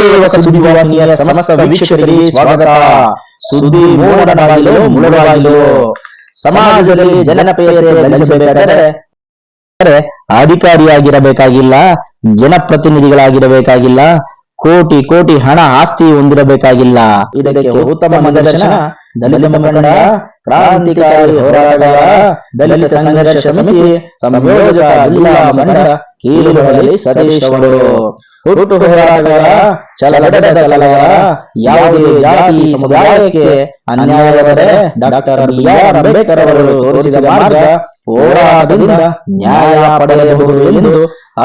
ಸೇವಕ ಸುದ್ದಿವಾಹಿನಿಯ ಸಮಸ್ತ ವೀಕ್ಷಕರಿಗೆ ಸ್ವಾಗತ. ಸುದ್ದಿ ಮೂಡಣವಾಗಿಲು ಮುಳುವಾಗಿಲು. ಸಮಾಜದಲ್ಲಿ ಜನಪ್ರಿಯತೆ ಗಳಿಸಬೇಕಾದರೆ ಅಧಿಕಾರಿಯಾಗಿರಬೇಕಾಗಿಲ್ಲ, ಜನಪ್ರತಿನಿಧಿಗಳಾಗಿರಬೇಕಾಗಿಲ್ಲ, ಕೋಟಿ ಕೋಟಿ ಹಣ ಆಸ್ತಿ ಹೊಂದಿರಬೇಕಾಗಿಲ್ಲ. ಇದಕ್ಕೆ ಉತ್ತಮ ನಿದರ್ಶನ ದಲಿತ ಮುಖಂಡ, ಕ್ರಾಂತಿಕಾರಿ ಹೋರಾಟಗಾರ, ದಲಿತ ಸಂಘರ್ಷ ಸಮಿತಿ ಸಂಯೋಜಕ ಜಿಲ್ಲಾ ಮುಖಂಡ ಕೀಲುಗಳಲ್ಲಿ ಸತೀಶ್ ಅವರು. ಹುಟ್ಟು ಹೋರಾಟಗಾರ, ಛಲಬಡದ ಛಲಗಾರ, ಯಾವುದೇ ಜಾತಿ ಸಮುದಾಯಕ್ಕೆ ಅನ್ಯಾಯವಾದರೆ ಡಾಕ್ಟರ್ ಬಿ.ಆರ್. ಅಂಬೇಡ್ಕರ್ ಅವರು ತೋರಿಸಿದ ಮಾರ್ಗ ಹೋರಾಟದಿಂದ ನ್ಯಾಯ ಪಡೆಯಬಹುದು ಎಂದು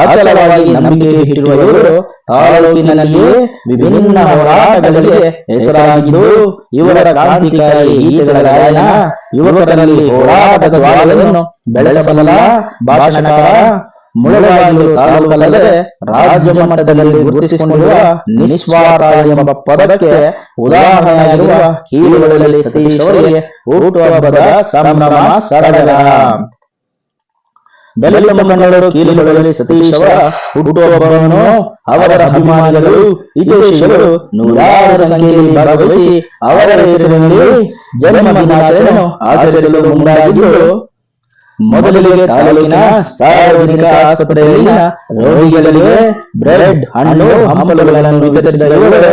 ಅಚಲವಾಗಿ ನಂಬಿಕೆ ಇಟ್ಟಿರುವ ಇವರು ತಾಲೂಕಿನಲ್ಲಿ ವಿಭಿನ್ನ ಹೋರಾಟಗಳಿಗೆ ಹೆಸರಾಗಿದ್ದು, ಇವರ ಕ್ರಾಂತಿಕಾರಿ ಗೀತೆಗಳ ಗಾಯನ, ಯುವಕರಲ್ಲಿ ಹೋರಾಟದ ಜ್ವಾಲೆಯನ್ನು ಬೆಳೆಸಬಲ್ಲ ಭಾಷಣಕಾರ, ಮುಳುವಾಗಿಲು ತಾಲೂಕಲ್ಲದೆ ರಾಜ್ಯ ಮಟ್ಟದಲ್ಲಿ ಗುರುತಿಸಿಕೊಂಡಿರುವ ನಿಸ್ವಾರ್ಥ ಎಂಬ ಪದಕ್ಕೆ ಉದಾಹರಣೆಯಾಗಿರುವ ಕೀಲುಗಳಲ್ಲಿ ಸತೀಶ್ ಅವರಿಗೆ ಹುಟ್ಟುಹಬ್ಬದ ಸಂಭ್ರಮ ಸಡಗರ. ದಲಿತ ಮುಖಂಡರು ಕೀಲುಗಳಲ್ಲಿ ಸತೀಶ್ ಅವರ ಹುಟ್ಟುಹಬ್ಬವನ್ನು ಅವರ ಅಭಿಮಾನಿಗಳು, ಹಿತೈಷಿಗಳು ನೂರಾರು ಸಂಖ್ಯೆಯಲ್ಲಿ ಭಾಗವಹಿಸಿ ಅವರ ಹೆಸರಿನಲ್ಲಿ ಜನ್ಮ ದಿನಾಚರಣೆಯನ್ನು ಆಚರಿಸಲು ಮುಂದಾಗಿದ್ದು, ಮೊದಲಿಗೆ ತಾಲೂಕಿನ ಸಾರ್ವಜನಿಕ ಆಸ್ಪತ್ರೆಯಲ್ಲಿನ ರೋಗಿಗಳಿಗೆ ಬ್ರೆಡ್, ಹಣ್ಣು, ಹಂಪಲುಗಳನ್ನು ವಿತರಿಸಿದ ಇವರು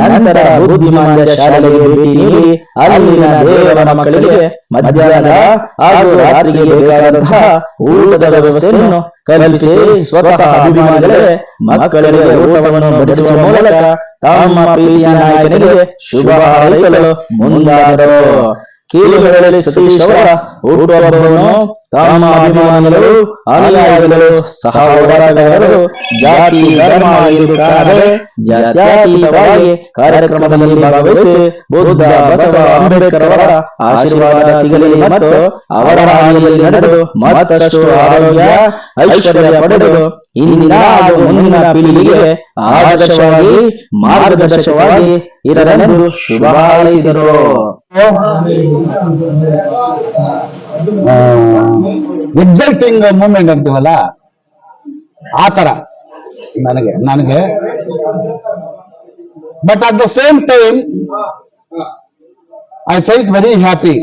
ನಂತರ ಬುದ್ಧಿಮಾಂದ್ಯ ಶಾಲೆಗೆ ಭೇಟಿ ನೀಡಿ ಅಲ್ಲಿನ ದೇವರ ಮಕ್ಕಳಿಗೆ ಮಧ್ಯಾಹ್ನದ ಹಾಗೂ ರಾತ್ರಿಗೆ ಬೇಕಾದಂತಹ ಊಟದ ವ್ಯವಸ್ಥೆಯನ್ನು ಕಲ್ಪಿಸಿ ಸ್ವತಃ ಅಭಿಮಾನಿಗಳೇ ಮಕ್ಕಳಿಗೆ ಊಟವನ್ನು ಬಡಿಸುವ ಮೂಲಕ ತಮ್ಮ ಪ್ರೀತಿಯ ನಾಯಕನಿಗೆ ಶುಭ ಹಾರೈಸಲು ಮುಂದಾದರು. ಕೀಲುಗಳಲ್ಲಿ ಸತೀಶ್ ಅವರ ಹುಟ್ಟುಹಬ್ಬವನ್ನು ತಮ್ಮ ಅಭಿಮಾನಿಗಳು, ಅನುಯಾಯಿಗಳು, ಸಹ ಹೋರಾಟಗಾರರು ಜಾತಿ ಧರ್ಮ ಇರುತ್ತಾರೆ ಜಾತ್ಯತೀತವಾಗಿ ಕಾರ್ಯಕ್ರಮದಲ್ಲಿ ಭಾಗವಹಿಸಿ ಬುದ್ಧ, ಬಸವ, ಅಂಬೇಡ್ಕರ್ ಅವರ ಆಶೀರ್ವಾದ ಸಿಗಲಿ ಮತ್ತು ಅವರ ಹಾದಿಯಲ್ಲಿ ನಡೆದು ಮತ್ತಷ್ಟು ಆರೋಗ್ಯ ಐಶ್ವರ್ಯ ಪಡೆದು ಇಂದಿನ ಹಾಗೂ ಮುಂದಿನ ಪೀಳಿಗೆಗೆ ಆದರ್ಶವಾಗಿ ಮಾರ್ಗದರ್ಶಕವಾಗಿ ಇರಲೆಂದು ಶುಭ ಹಾರೈಸಿದರು. ಎಕ್ಸೈಟಿಂಗ್ ಮೂಮೆಂಟ್ ಅಂತೀವಲ್ಲ ಆ ತರ ನನಗೆ but at the same time I felt very happy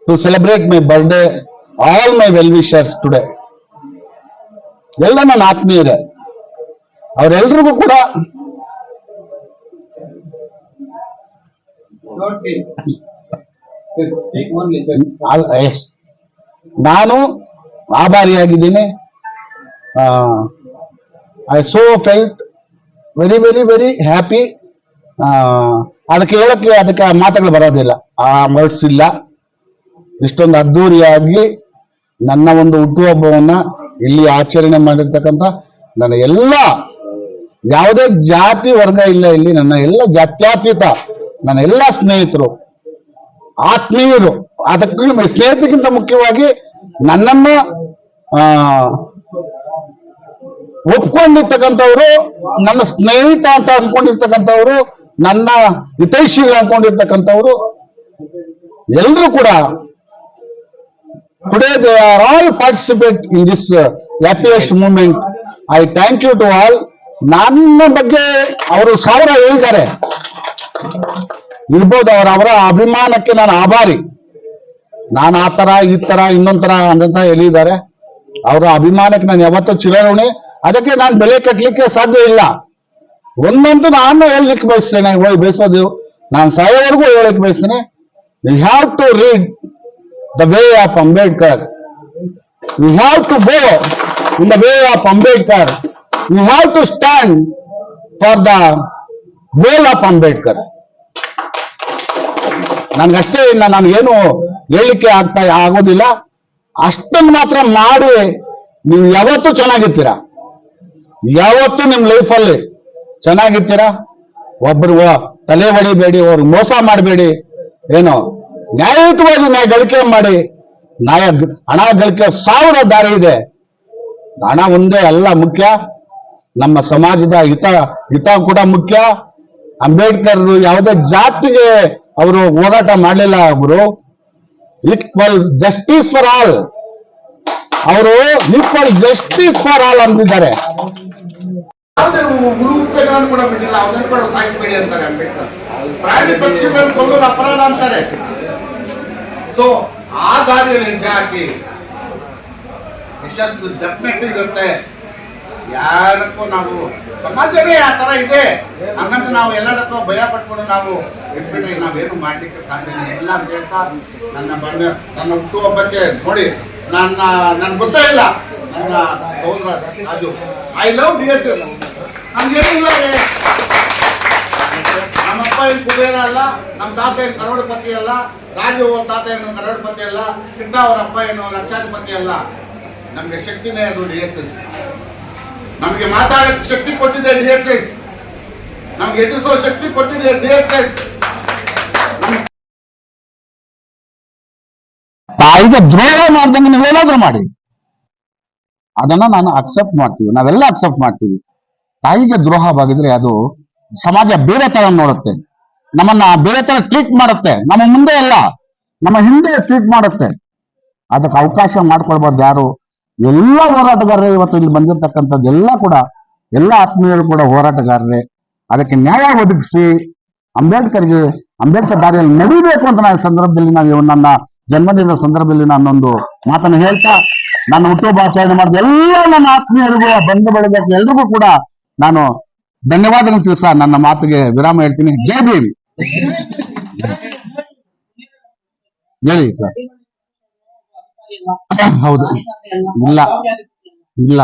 to celebrate my birthday all my well wishers today. ಎಲ್ಲ ನನ್ನ ಆತ್ಮೀಯರೇ, ಅವರೆಲ್ರಿಗೂ ಕೂಡ ನಾನು ಆಭಾರಿಯಾಗಿದ್ದೀನಿ. I so felt very very very happy. ಅದಕ್ಕೆ ಮಾತುಗಳು ಬರೋದಿಲ್ಲ, ಆ ವರ್ಡ್ಸ್ ಇಲ್ಲ. ಇಷ್ಟೊಂದು ಅದ್ದೂರಿಯಾಗಿ ನನ್ನ ಒಂದು ಹುಟ್ಟುಹಬ್ಬವನ್ನ ಇಲ್ಲಿ ಆಚರಣೆ ಮಾಡಿರ್ತಕ್ಕಂಥ ನನ್ನ ಎಲ್ಲ, ಯಾವುದೇ ಜಾತಿ ವರ್ಗ ಇಲ್ಲ ಇಲ್ಲಿ, ನನ್ನ ಎಲ್ಲ ಜಾತ್ಯತೀತ ನನ್ನ ಎಲ್ಲ ಸ್ನೇಹಿತರು, ಆತ್ಮೀಯರು, ಅದಕ್ಕೆ ಸ್ನೇಹಿತರಿಗಿಂತ ಮುಖ್ಯವಾಗಿ ನನ್ನನ್ನ ಒಪ್ಕೊಂಡಿರ್ತಕ್ಕಂಥವ್ರು, ನನ್ನ ಸ್ನೇಹಿತ ಅಂತ ಅನ್ಕೊಂಡಿರ್ತಕ್ಕಂಥವ್ರು, ನನ್ನ ಹಿತೈಷಿಗಳು ಅನ್ಕೊಂಡಿರ್ತಕ್ಕಂಥವ್ರು ಎಲ್ಲರೂ ಕೂಡ today they are all participate in this happiest moment. I thank you to all. ನನ್ನ ಬಗ್ಗೆ ಅವರು 1000 ಹೇಳಿದ್ದಾರೆ ಇರ್ಬೋದು, ಅವರ ಅಭಿಮಾನಕ್ಕೆ ನಾನು ಆಭಾರಿ. ನಾನು ಆ ತರ ಈ ತರ ಇನ್ನೊಂದ್ ತರ ಅಂತ ಹೇಳಿದ್ದಾರೆ. ಅವರ ಅಭಿಮಾನಕ್ಕೆ ನಾನು ಯಾವತ್ತೂ ಚಿರಋಣಿ. ಅದಕ್ಕೆ ನಾನು ಬೆಲೆ ಕಟ್ಟಲಿಕ್ಕೆ ಸಾಧ್ಯ ಇಲ್ಲ. ಒಂದಂತೂ ನಾನು ಹೇಳಲಿಕ್ಕೆ ಬಯಸ್ತೇನೆ, ಬಯಸೋದು ನಾನು ಸಾಯೋವರೆಗೂ ಹೇಳಲಿಕ್ಕೆ ಬಯಸ್ತೇನೆ. You have to read the way of Ambedkar. You have to go in the way of Ambedkar. You have to stand for the goal of Ambedkar. ನನ್ಗಷ್ಟೇ ನಾನು ಏನು ಹೇಳಲಿಕ್ಕೆ ಆಗೋದಿಲ್ಲ. ಅಷ್ಟನ್ನು ಮಾತ್ರ ಮಾಡಿ ನೀವು ಯಾವತ್ತೂ ಚೆನ್ನಾಗಿರ್ತೀರಾ, ಯಾವತ್ತೂ ನಿಮ್ ಲೈಫಲ್ಲಿ ಚೆನ್ನಾಗಿರ್ತೀರಾ. ಒಬ್ರು ತಲೆ ಹೊಡಿಬೇಡಿ, ಅವ್ರಿಗೆ ಮೋಸ ಮಾಡಬೇಡಿ, ಏನು ನ್ಯಾಯಯುತವಾಗಿ ಗಳಿಕೆ ಮಾಡಿ. ಹಣ ಗಳಿಕೆ 1000 ದಾರಿ ಇದೆ. ಹಣ ಒಂದೇ ಅಲ್ಲ ಮುಖ್ಯ, ನಮ್ಮ ಸಮಾಜದ ಹಿತ ಕೂಡ ಮುಖ್ಯ. ಅಂಬೇಡ್ಕರ್ ಯಾವುದೇ ಜಾತಿಗೆ ಅವರು ಹೋರಾಟ ಮಾಡಲಿಲ್ಲ. ಅವರು ಈಕ್ವಲ್ ಜಸ್ಟಿಸ್ ಫಾರ್ ಆಲ್, ಅವರು ಈಕ್ವಲ್ ಜಸ್ಟಿಸ್ ಫಾರ್ ಆಲ್ ಅಂದಿದ್ದಾರೆ. ಯಾವುದೇ ಉಪಯೋಗಗಳನ್ನು ಕೂಡ ಬಿಟ್ಟಿಲ್ಲ, ಅದನ್ನು ಕೂಡ ಸಾಯಿಸಬೇಡಿ ಅಂತಾರೆ ಅಂಬೇಡ್ಕರ್. ಪ್ರಾಣಿ ಪಕ್ಷಿಗಳನ್ನು ಕೊಲ್ಲೋದು ಅಪರಾಧ ಅಂತಾರೆ. ಸೊ ಆ ದಾರಿಯಲ್ಲಿ ಹೆಜ್ಜೆ ಹಾಕಿ ಯಶಸ್ಸು ಡೆಫಿನೆಟ್ಲಿ ಇರುತ್ತೆ. ಯಾರಕ್ಕೂ ನಾವು ಸಮಾಜನೇ ಆ ತರ ಇದೆ ಹಂಗಂತ ನಾವು ಎಲ್ಲದಕ್ಕೂ ಭಯ ಪಟ್ಕೊಂಡು ನಾವು ಇಟ್ಬಿಟ್ರೆ ನಾವೇನು ಮಾಡ್ಲಿಕ್ಕೆ ಸಾಧ್ಯನೇ ಇಲ್ಲ ಅಂತ ಹೇಳ್ತಾ ನನ್ನ ಹುಟ್ಟುಹಬ್ಬಕ್ಕೆ ನೋಡಿ ನನ್ ಗೊತ್ತೇ ಇಲ್ಲ ನನ್ನ ಸಹೋದರ ರಾಜು, ಐ ಲವ್ DSS. ನಮ್ಗೇನು ಇಲ್ಲ, ನಮ್ಮಪ್ಪ ಏನು ಕುಬೇರ ಅಲ್ಲ, ನಮ್ಮ ತಾತ ಏನು ಕರೋಡಪತಿ ಅಲ್ಲ, ರಾಜು ಅವ್ರ ತಾತ ಏನು ಕರೋಡಪತಿ ಅಲ್ಲ, ಕಿಟ್ಟ ಅವ್ರ ಅಪ್ಪ ಏನು ಲಕ್ಷಾಧಿಪತಿ ಅಲ್ಲ. ನಮ್ಗೆ ಶಕ್ತಿನೇ ಅದು DSS. ನಮಗೆ ಮಾತಾಡಕ್ಕೆ ಶಕ್ತಿ ಕೊಟ್ಟಿದೆ DSS, ನಮ್ಗೆ ಎದುರಿಸೋ ಶಕ್ತಿ ಕೊಟ್ಟಿದೆ DSS. ತಾಯಿಗೆ ದ್ರೋಹ ಮಾಡ್ದಂಗೆ ನೀವೇನಾದ್ರೂ ಮಾಡಿ ಅದನ್ನ ನಾನು ಅಕ್ಸೆಪ್ಟ್ ಮಾಡ್ತೀವಿ, ನಾವೆಲ್ಲ ಅಕ್ಸೆಪ್ಟ್ ಮಾಡ್ತೀವಿ. ತಾಯಿಗೆ ದ್ರೋಹವಾಗಿದ್ರೆ ಅದು ಸಮಾಜ ಬೇರೆ ತರ ನೋಡುತ್ತೆ, ನಮ್ಮನ್ನ ಬೇರೆ ತರ ಟ್ರೀಟ್ ಮಾಡುತ್ತೆ, ನಮ್ಮ ಮುಂದೆ ಅಲ್ಲ ನಮ್ಮ ಹಿಂದೆ ಟ್ರೀಟ್ ಮಾಡುತ್ತೆ. ಅದಕ್ಕೆ ಅವಕಾಶ ಮಾಡ್ಕೊಳ್ಬಾರ್ದು ಯಾರು. ಎಲ್ಲ ಹೋರಾಟಗಾರರೇ ಇವತ್ತು ಇಲ್ಲಿ ಬಂದಿರತಕ್ಕಂಥದ್ದು ಎಲ್ಲ ಆತ್ಮೀಯರು ಕೂಡ ಹೋರಾಟಗಾರರೇ. ಅದಕ್ಕೆ ನ್ಯಾಯ ಒದಗಿಸಿ ಅಂಬೇಡ್ಕರ್ ದಾರಿಯಲ್ಲಿ ನಡೀಬೇಕು ಅಂತ ನಾನು ಸಂದರ್ಭದಲ್ಲಿ ನನ್ನ ಜನ್ಮದಿನದ ಸಂದರ್ಭದಲ್ಲಿ ನಾನೊಂದು ಮಾತನ್ನು ಹೇಳ್ತಾ ನನ್ನ ಹುಟ್ಟುಹಬ್ಬ ಆಚರಣೆ ಮಾಡಿದ ಎಲ್ಲ ನನ್ನ ಆತ್ಮೀಯರಿಗೂ ಬಂಧು ಬಳಗಕ್ಕೆ ಎಲ್ರಿಗೂ ಕೂಡ ನಾನು ಧನ್ಯವಾದಗಳು ತಿಳಿಸ ನನ್ನ ಮಾತಿಗೆ ವಿರಾಮ ಹೇಳ್ತೀನಿ. ಜೈ ಭೀಮ್. ಹೇಳಿ ಸರ್. ಹೌದು, ಇಲ್ಲ ಇಲ್ಲ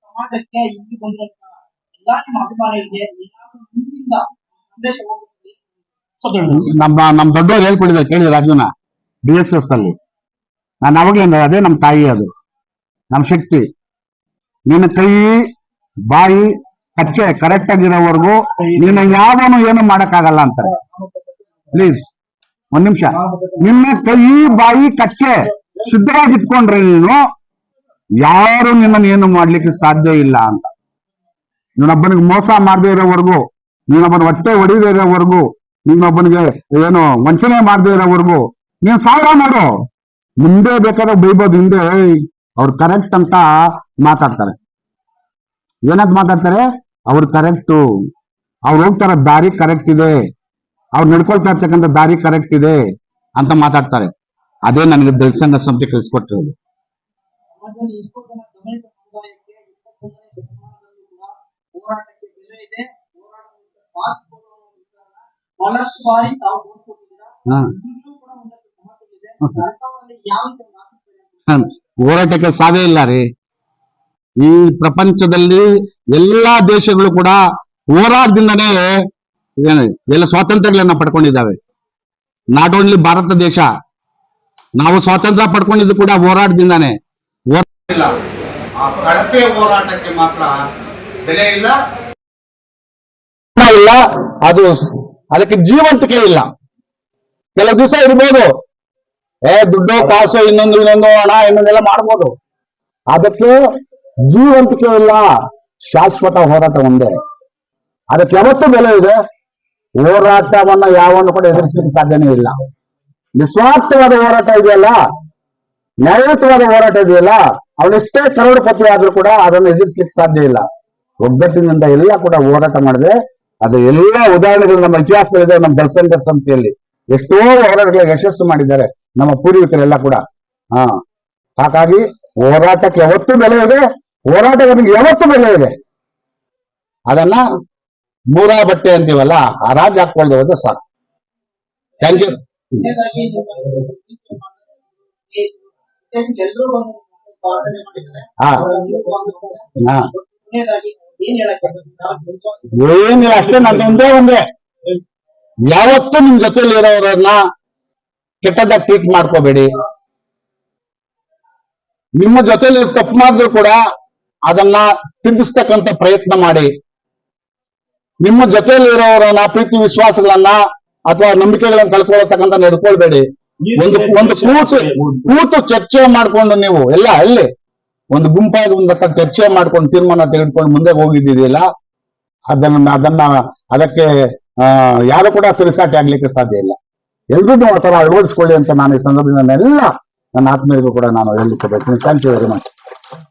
ಸಮಾಜಕ್ಕೆ ಇಲ್ಲಿ ಬಂದಿರುವಂತಹ ಎಲ್ಲಾ ನಿಮ್ಮ ಅಭಿಮಾನಿಗಳಿಗೆ ನಿಮ್ಮಿಂದ ಸಂದೇಶ ನಮ್ಮ ದೊಡ್ಡವರು ಹೇಳ್ಕೊಟ್ಟಿದ್ದಾರೆ, ಕೇಳಿದ್ರೆ ಅರ್ಜುನ DSS ಅಲ್ಲಿ ನಾನು ಅವಾಗಲೇ ಅದೇ ನಮ್ಮ ತಾಯಿ, ಅದು ನಮ್ಮ ಶಕ್ತಿ. ನಿನ್ನ ಕೈ ಬಾಯಿ ಕಚ್ಚೆ ಕರೆಕ್ಟ್ ಆಗಿರೋವರೆಗೂ ನೀನು ಯಾವನು ಏನು ಮಾಡಕ್ಕಾಗಲ್ಲ ಅಂತಾರೆ. ಪ್ಲೀಸ್ ಒಂದ್ ನಿಮಿಷ. ನಿನ್ನ ಕೈ ಬಾಯಿ ಕಚ್ಚೆ ಶುದ್ಧವಾಗಿ ಇಟ್ಕೊಂಡ್ರೆ ನೀನು ಯಾರು ನಿನ್ನನ್ನು ಏನು ಮಾಡ್ಲಿಕ್ಕೆ ಸಾಧ್ಯ ಇಲ್ಲ ಅಂತ. ನೀನೊಬ್ಬನಿಗೆ ಮೋಸ ಮಾಡದೇ ಇರೋವರೆಗೂ, ನೀನೊಬ್ಬನ ಹೊಟ್ಟೆ ಹೊಡಿದೇ ಇರೋವರೆಗೂ, ನೀನೊಬ್ಬನಿಗೆ ಏನು ವಂಚನೆ ಮಾಡದೇ ಇರೋವರೆಗೂ ನೀನು ಸಾವಿರ ಮಾಡು. ಮುಂದೆ ಬೇಕಾದ್ರೆ ಬೈಬೋದು, ಹಿಂದೆ ಅವ್ರು ಕರೆಕ್ಟ್ ಅಂತ ಮಾತಾಡ್ತಾರೆ. ಏನಂತ ಮಾತಾಡ್ತಾರೆ? ಅವ್ರು ಕರೆಕ್ಟು, ಅವ್ರು ಹೋಗ್ತಾರ ದಾರಿ ಕರೆಕ್ಟ್ ಇದೆ, ಅವ್ರು ನಡ್ಕೊಳ್ತಾ ಇರ್ತಕ್ಕಂಥ ದಾರಿ ಕರೆಕ್ಟ್ ಇದೆ ಅಂತ ಮಾತಾಡ್ತಾರೆ. ಅದೇ ನನಗೆ ದರ್ಶನ ಸಂಸ್ಥೆ ಕಲಿಸ್ಕೊಟ್ಟಿರೋದು. ಹೋರಾಟಕ್ಕೆ ಸಾವೇ ಇಲ್ಲ ರೀ. ಈ ಪ್ರಪಂಚದಲ್ಲಿ ಎಲ್ಲಾ ದೇಶಗಳು ಕೂಡ ಹೋರಾಟದಿಂದನೇ ಎಲ್ಲ ಸ್ವಾತಂತ್ರ್ಯಗಳನ್ನ ಪಡ್ಕೊಂಡಿದ್ದಾವೆ. ನಾಟ್ ಓನ್ಲಿ ಭಾರತ ದೇಶ, ನಾವು ಸ್ವಾತಂತ್ರ್ಯ ಪಡ್ಕೊಂಡಿದ್ದು ಕೂಡ ಹೋರಾಟದಿಂದಾನೆ. ಕಳಪೆ ಹೋರಾಟಕ್ಕೆ ಮಾತ್ರ ಬೆಲೆ ಇಲ್ಲ, ಅದು ಅದಕ್ಕೆ ಜೀವಂತಿಕೆ ಇಲ್ಲ. ಕೆಲವು ದಿವಸ ಇರ್ಬೋದು, ದುಡ್ಡು ಕಾಸು ಇನ್ನೊಂದು ಹಣ ಇನ್ನೊಂದೆಲ್ಲ ಮಾಡ್ಬೋದು, ಅದಕ್ಕೆ ಜೀವಂತಿಕೆ ಇಲ್ಲ. ಶಾಶ್ವತ ಹೋರಾಟ ಒಂದೇ, ಅದಕ್ಕೆ ಯಾವತ್ತೂ ಬೆಲೆ ಇದೆ. ಹೋರಾಟವನ್ನ ಯಾವನ್ನು ಕೂಡ ಎದುರಿಸಲಿಕ್ಕೆ ಸಾಧ್ಯನೇ ಇಲ್ಲ. ನಿಸ್ವಾರ್ಥವಾದ ಹೋರಾಟ ಇದೆಯಲ್ಲ, ನ್ಯಾಯಯುತವಾದ ಹೋರಾಟ ಇದೆಯಲ್ಲ, ಅವನೆಷ್ಟೇ ಕರೋಡಪತಿ ಆದ್ರೂ ಕೂಡ ಅದನ್ನು ಎದುರಿಸಲಿಕ್ಕೆ ಸಾಧ್ಯ ಇಲ್ಲ. ಒಗ್ಗಟ್ಟಿನಿಂದ ಎಲ್ಲ ಕೂಡ ಹೋರಾಟ ಮಾಡಿದ್ರೆ ಅದು ಎಲ್ಲ ಉದಾಹರಣೆಗಳು ನಮ್ಮ ಇತಿಹಾಸದಲ್ಲಿದೆ. ನಮ್ಮ ಜಲಸಂಧರ್ ಸಂಸ್ಥೆಯಲ್ಲಿ ಎಷ್ಟೋ ಹೋರಾಟಗಳ ಯಶಸ್ಸು ಮಾಡಿದ್ದಾರೆ ನಮ್ಮ ಪೂರ್ವಿಕರೆಲ್ಲ ಕೂಡ. ಹಾಗಾಗಿ ಹೋರಾಟಕ್ಕೆ ಯಾವತ್ತೂ ಬೆಲೆ ಇದೆ, ಹೋರಾಟಗಾರನಿಗೆ ಯಾವತ್ತೂ ಬೆಲೆ ಇದೆ. ಅದನ್ನ ಮೂರ ಬಟ್ಟೆ ಅಂತೀವಲ್ಲ, ಆ ರಾಜ ಹಾಕೊಳ್ದೆ ಹೋದ್ರೆ ಸಾಕು. Thank you. ಏನಿಲ್ಲ, ಅಷ್ಟೇ. ನಂದೊಂದೇ ಒಂದೇ, ಯಾವತ್ತೂ ನಿಮ್ ಜೊತೆಲಿ ಇರೋರನ್ನ ಕೆಟ್ಟದಾಗ ಟ್ರೀಟ್ ಮಾಡ್ಕೋಬೇಡಿ. ನಿಮ್ಮ ಜೊತೆಲಿ ತಪ್ಪು ಮಾಡಿದ್ರು ಕೂಡ ಅದನ್ನ ತಿದ್ದಿಸ್ತಕ್ಕಂಥ ಪ್ರಯತ್ನ ಮಾಡಿ. ನಿಮ್ಮ ಜೊತೆಲಿ ಇರೋರನ್ನ ಪ್ರೀತಿ ವಿಶ್ವಾಸಗಳನ್ನ ಅಥವಾ ನಂಬಿಕೆಗಳನ್ನ ಕಳ್ಕೊಳ್ಳತಕ್ಕಂಥ ನಡ್ಕೊಳ್ಬೇಡಿ. ಒಂದು ಕೂತು ಚರ್ಚೆ ಮಾಡ್ಕೊಂಡು ನೀವು ಎಲ್ಲ ಅಲ್ಲಿ ಒಂದು ಗುಂಪಾಗಿ ಚರ್ಚೆ ಮಾಡ್ಕೊಂಡು ತೀರ್ಮಾನ ತೆಗೆದುಕೊಂಡು ಮುಂದೆ ಹೋಗಿದ್ದೀರಿಲ್ಲ, ಅದಕ್ಕೆ ಯಾರು ಕೂಡ ಸರಿಸಾಟಿ ಆಗ್ಲಿಕ್ಕೆ ಸಾಧ್ಯ ಇಲ್ಲ. ಎಲ್ರಿಗೂ ಆ ತರ ಅಳವಡಿಸ್ಕೊಳ್ಳಿ ಅಂತ ನಾನು ಈ ಸಂದರ್ಭದಿಂದ ಎಲ್ಲ ನನ್ನ ಆತ್ಮೀಯರಿಗೂ ಕೂಡ ನಾನು ಹೇಳಲಿಕ್ಕೆ ಬಯಸ್ತೀನಿ. Thank you very much.